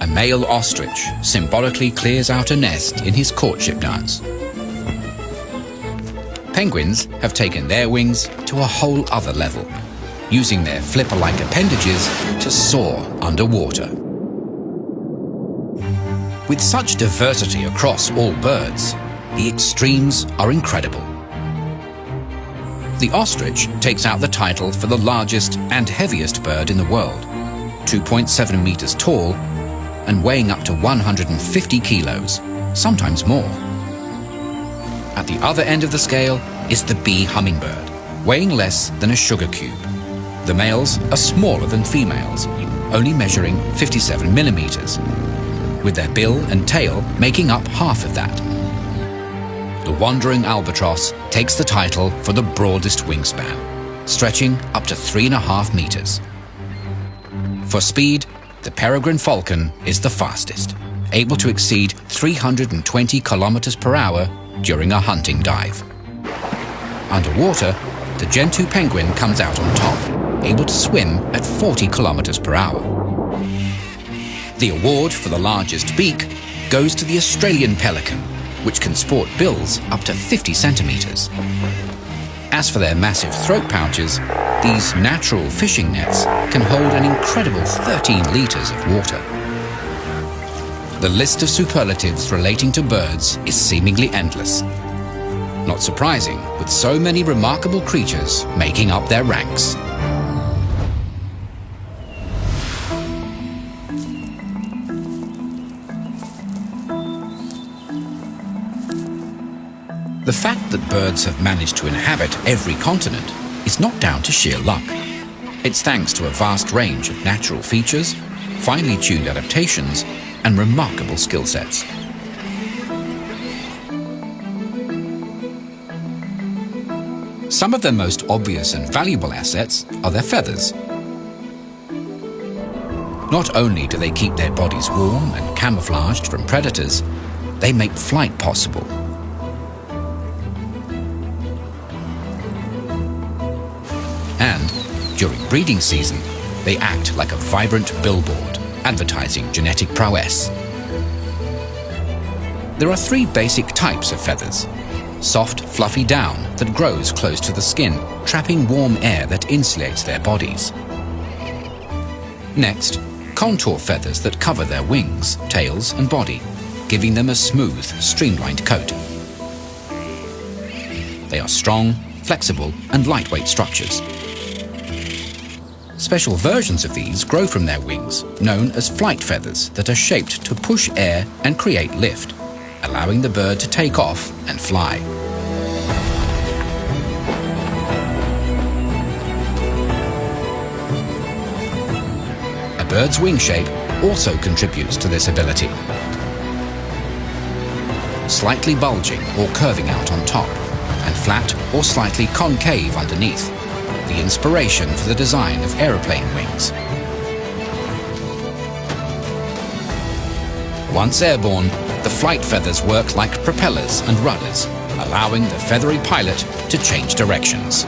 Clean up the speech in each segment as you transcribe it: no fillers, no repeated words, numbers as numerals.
male ostrich symbolically clears out a nest in his courtship dance. Penguins have taken their wings to a whole other level, using their flipper-like appendages to soar underwater. With such diversity across all birds, the extremes are incredible. The ostrich takes out the title for the largest and heaviest bird in the world, 2.7 meters tall and weighing up to 150 kilos, sometimes more. At the other end of the scale is the bee hummingbird, weighing less than a sugar cube. The males are smaller than females, only measuring 57 millimeters, with their bill and tail making up half of that. The wandering albatross takes the title for the broadest wingspan, stretching up to 3.5 meters. For speed, the peregrine falcon is the fastest, able to exceed 320 kilometers per hour during a hunting dive. Underwater, the Gentoo penguin comes out on top, able to swim at 40 kilometers per hour. The award for the largest beak goes to the Australian pelican, which can sport bills up to 50 centimeters. As for their massive throat pouches, these natural fishing nets can hold an incredible 13 liters of water. The list of superlatives relating to birds is seemingly endless. Not surprising, with so many remarkable creatures making up their ranks. The fact that birds have managed to inhabit every continent is not down to sheer luck. It's thanks to a vast range of natural features, finely tuned adaptations, and remarkable skill sets. Some of their most obvious and valuable assets are their feathers. Not only do they keep their bodies warm and camouflaged from predators, they make flight possible. And during breeding season, they act like a vibrant billboard, advertising genetic prowess. There are 3 basic types of feathers. Soft, fluffy down that grows close to the skin, trapping warm air that insulates their bodies. Next, contour feathers that cover their wings, tails, and body, giving them a smooth, streamlined coat. They are strong, flexible, and lightweight structures. Special versions of these grow from their wings, known as flight feathers, that are shaped to push air and create lift, allowing the bird to take off and fly. A bird's wing shape also contributes to this ability. Slightly bulging or curving out on top, and flat or slightly concave underneath, the inspiration for the design of aeroplane wings. Once airborne, the flight feathers work like propellers and rudders, allowing the feathery pilot to change directions.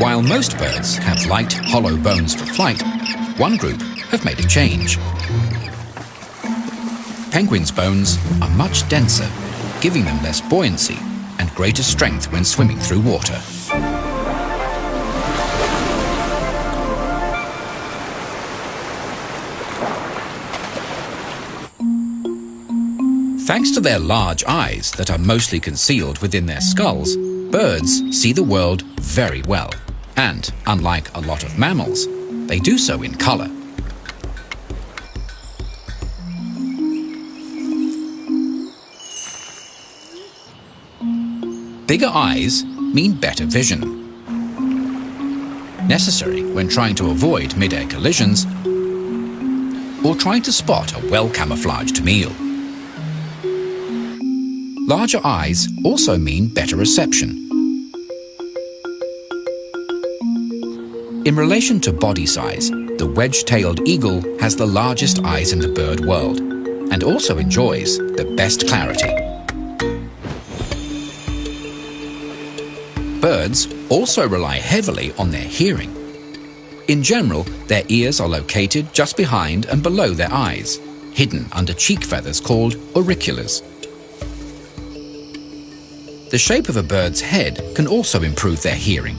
While most birds have light, hollow bones for flight, one group have made a change. Penguins' bones are much denser, giving them less buoyancy and greater strength when swimming through water. Thanks to their large eyes that are mostly concealed within their skulls, birds see the world very well. And, unlike a lot of mammals, they do so in color. Bigger eyes mean better vision. Necessary when trying to avoid mid-air collisions or trying to spot a well-camouflaged meal. Larger eyes also mean better reception. In relation to body size, the wedge-tailed eagle has the largest eyes in the bird world and also enjoys the best clarity. Birds birds also rely heavily on their hearing. In general, their ears are located just behind and below their eyes, hidden under cheek feathers called auriculars. The shape of a bird's head can also improve their hearing.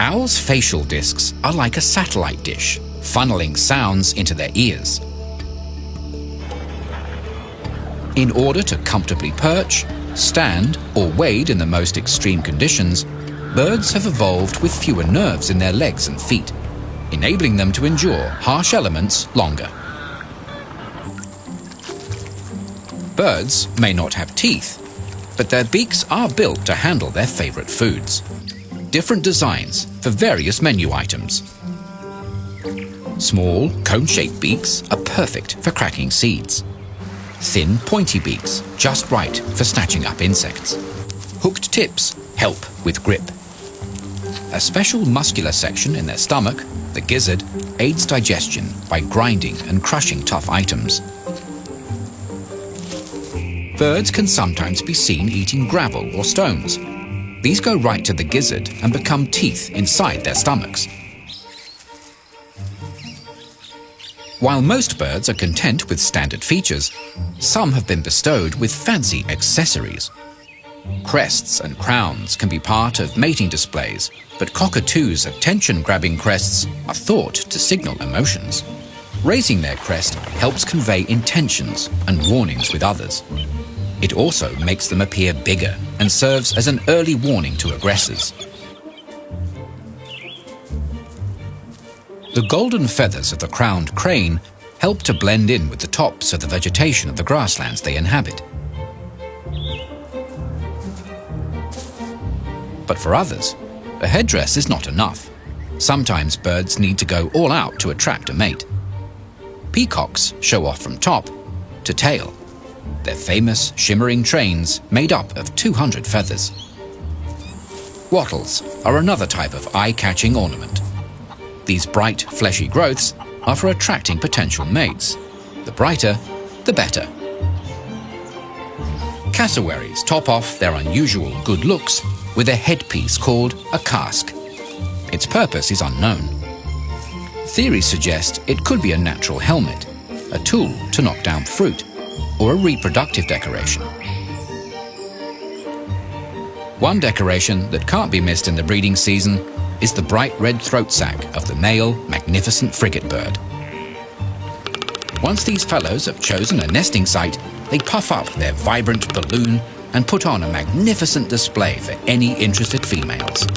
Owls' facial discs are like a satellite dish, funneling sounds into their ears. In order to comfortably perch, stand, or wade in the most extreme conditions, birds have evolved with fewer nerves in their legs and feet, enabling them to endure harsh elements longer. Birds may not have teeth, but their beaks are built to handle their favorite foods. Different designs for various menu items. Small, cone-shaped beaks are perfect for cracking seeds. Thin, pointy beaks, just right for snatching up insects. Hooked tips help with grip. A special muscular section in their stomach, the gizzard, aids digestion by grinding and crushing tough items. Birds can sometimes be seen eating gravel or stones. These go right to the gizzard and become teeth inside their stomachs. While most birds are content with standard features, some have been bestowed with fancy accessories. Crests and crowns can be part of mating displays, but cockatoos' attention-grabbing crests are thought to signal emotions. Raising their crest helps convey intentions and warnings with others. It also makes them appear bigger and serves as an early warning to aggressors. The golden feathers of the crowned crane help to blend in with the tops of the vegetation of the grasslands they inhabit. But for others, a headdress is not enough. Sometimes birds need to go all out to attract a mate. Peacocks show off from top to tail, their famous shimmering trains made up of 200 feathers. Wattles are another type of eye-catching ornament. These bright, fleshy growths are for attracting potential mates. The brighter, the better. Cassowaries top off their unusual good looks with a headpiece called a casque. Its purpose is unknown. Theories suggest it could be a natural helmet, a tool to knock down fruit, or a reproductive decoration. One decoration that can't be missed in the breeding season is the bright red throat sac of the male magnificent frigate bird. Once these fellows have chosen a nesting site, they puff up their vibrant balloon and put on a magnificent display for any interested females.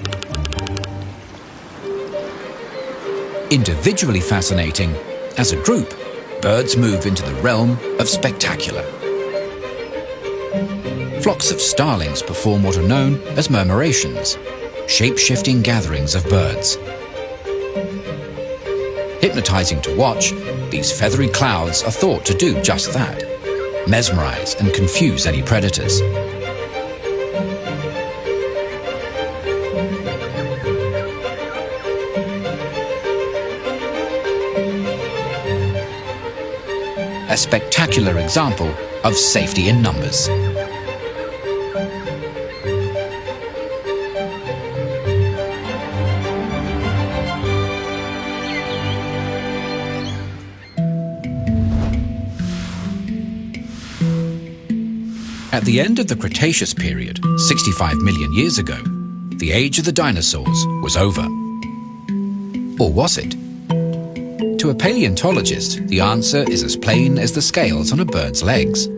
Individually fascinating, as a group, birds move into the realm of spectacular. Flocks of starlings perform what are known as murmurations, shape-shifting gatherings of birds. Hypnotizing to watch, these feathery clouds are thought to do just that, mesmerize and confuse any predators. A spectacular example of safety in numbers. At the end of the Cretaceous period, 65 million years ago, the age of the dinosaurs was over. Or was it? To a paleontologist, the answer is as plain as the scales on a bird's legs.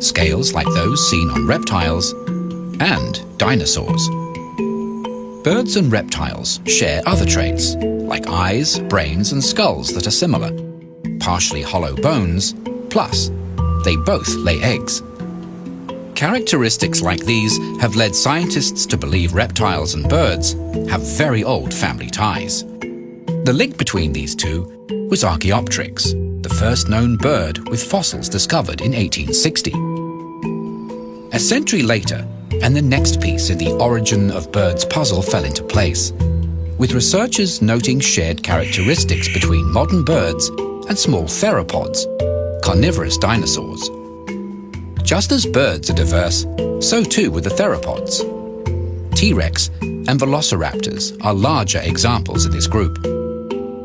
Scales like those seen on reptiles and dinosaurs. Birds and reptiles share other traits, like eyes, brains, and skulls that are similar. Partially hollow bones, plus they both lay eggs. Characteristics like these have led scientists to believe reptiles and birds have very old family ties. The link between these two was Archaeopteryx, the first known bird with fossils discovered in 1860. A century later, and the next piece in the origin of birds puzzle fell into place, with researchers noting shared characteristics between modern birds and small theropods, carnivorous dinosaurs. Just as birds are diverse, so too were the theropods. T-Rex, and velociraptors are larger examples of this group.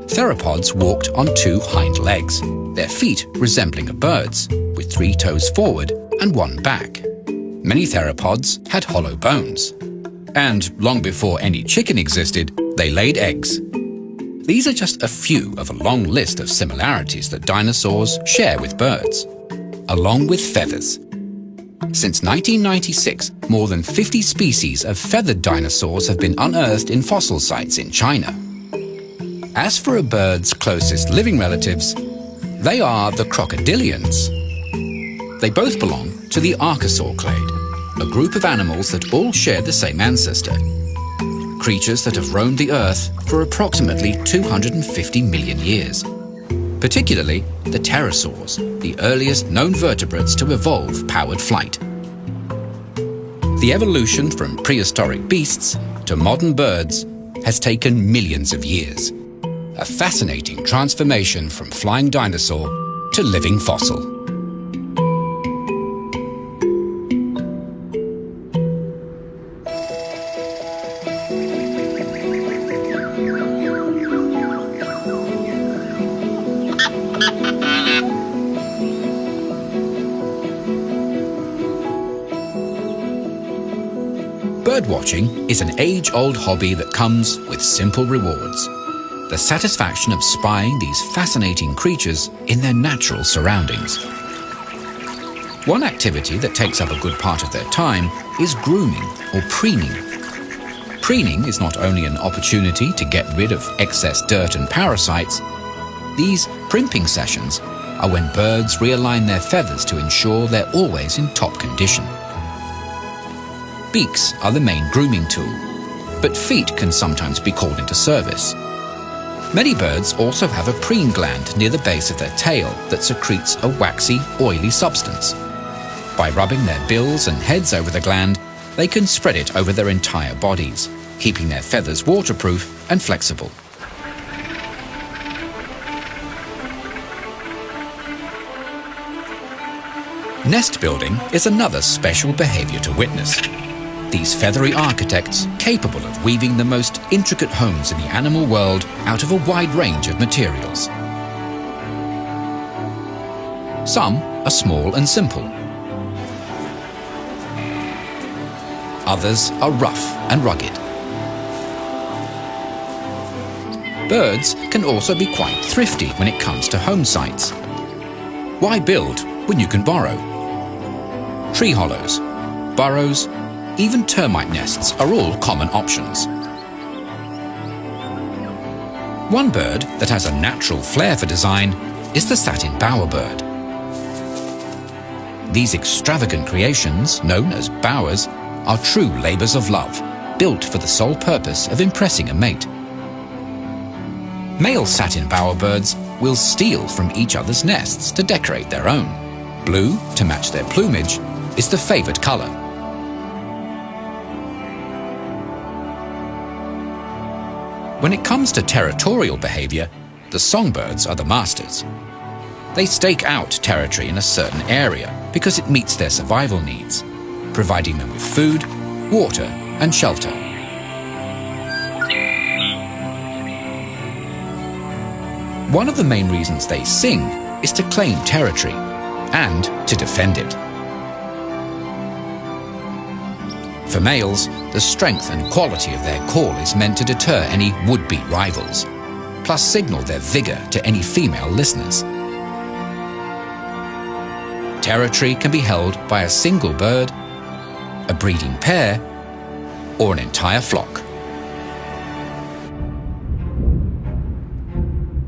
Theropods walked on 2 hind legs, their feet resembling a bird's, with 3 toes forward and 1 back. Many theropods had hollow bones. And long before any chicken existed, they laid eggs. These are just a few of a long list of similarities that dinosaurs share with birds, along with feathers. Since 1996, more than 50 species of feathered dinosaurs have been unearthed in fossil sites in China. As for a bird's closest living relatives, they are the crocodilians. They both belong to the Archosaurclade, a group of animals that all share the same ancestor. Creatures that have roamed the Earth for approximately 250 million years. Particularly the pterosaurs, the earliest known vertebrates to evolve powered flight. The evolution from prehistoric beasts to modern birds has taken millions of years. A fascinating transformation from flying dinosaur to living fossil. Birdwatching is an age-old hobby that comes with simple rewards. The satisfaction of spying these fascinating creatures in their natural surroundings. One activity that takes up a good part of their time is grooming or preening. Preening is not only an opportunity to get rid of excess dirt and parasites. These primping sessions are when birds realign their feathers to ensure they're always in top condition. Beaks are the main grooming tool, but feet can sometimes be called into service. Many birds also have a preen gland near the base of their tail that secretes a waxy, oily substance. By rubbing their bills and heads over the gland, they can spread it over their entire bodies, keeping their feathers waterproof and flexible. Nest building is another special behavior to witness. These feathery architects, capable of weaving the most intricate homes in the animal world out of a wide range of materials. Some are small and simple. Others are rough and rugged. Birds can also be quite thrifty when it comes to home sites. Why build when you can borrow? Tree hollows, burrows, even termite nests are all common options. One bird that has a natural flair for design is the satin bowerbird. These extravagant creations, known as bowers, are true labours of love, built for the sole purpose of impressing a mate. Male satin bowerbirds will steal from each other's nests to decorate their own. Blue, to match their plumage, is the favoured colour. When it comes to territorial behaviour, the songbirds are the masters. They stake out territory in a certain area because it meets their survival needs, providing them with food, water and shelter. One of the main reasons they sing is to claim territory and to defend it. For males, the strength and quality of their call is meant to deter any would-be rivals, plus signal their vigour to any female listeners. Territory can be held by a single bird, a breeding pair, or an entire flock.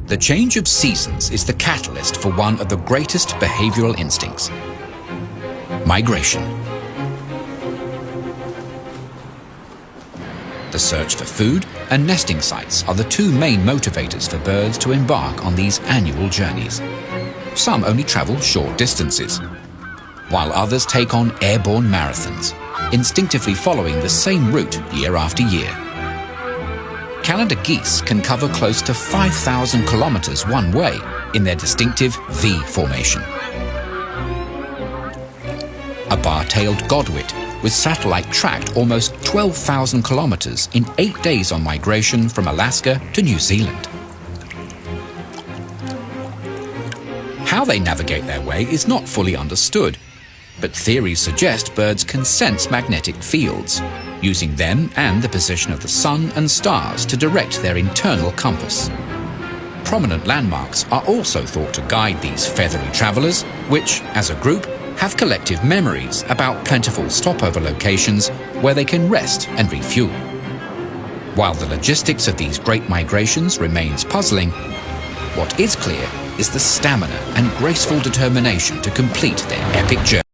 The change of seasons is the catalyst for one of the greatest behavioural instincts: migration. The search for food and nesting sites are the two main motivators for birds to embark on these annual journeys. Some only travel short distances, while others take on airborne marathons, instinctively following the same route year after year. Canada geese can cover close to 5,000 kilometres one way in their distinctive V formation. A bar-tailed godwit with satellite tracked almost 12,000 kilometers in 8 days on migration from Alaska to New Zealand. How they navigate their way is not fully understood, but theories suggest birds can sense magnetic fields, using them and the position of the sun and stars to direct their internal compass. Prominent landmarks are also thought to guide these feathery travelers, which, as a group, have collective memories about plentiful stopover locations where they can rest and refuel. While the logistics of these great migrations remains puzzling, what is clear is the stamina and graceful determination to complete their epic journey.